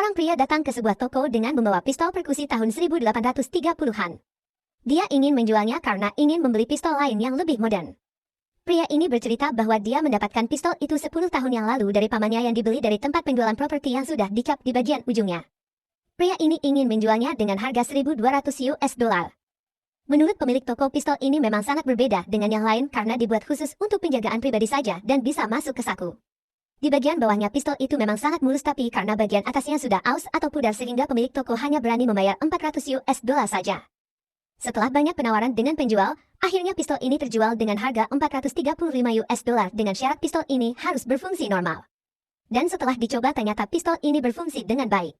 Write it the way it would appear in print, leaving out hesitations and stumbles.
Seorang pria datang ke sebuah toko dengan membawa pistol perkusi tahun 1830-an. Dia ingin menjualnya karena ingin membeli pistol lain yang lebih modern. Pria ini bercerita bahwa dia mendapatkan pistol itu 10 tahun yang lalu dari pamannya yang dibeli dari tempat penjualan properti yang sudah dicap di bagian ujungnya. Pria ini ingin menjualnya dengan harga 1.200 US dollar. Menurut pemilik toko, pistol ini memang sangat berbeda dengan yang lain karena dibuat khusus untuk penjagaan pribadi saja dan bisa masuk ke saku. Di bagian bawahnya pistol itu memang sangat mulus, tapi karena bagian atasnya sudah aus atau pudar sehingga pemilik toko hanya berani membayar 400 US dollar saja. Setelah banyak penawaran dengan penjual, akhirnya pistol ini terjual dengan harga 435 US dollar dengan syarat pistol ini harus berfungsi normal. Dan setelah dicoba ternyata pistol ini berfungsi dengan baik.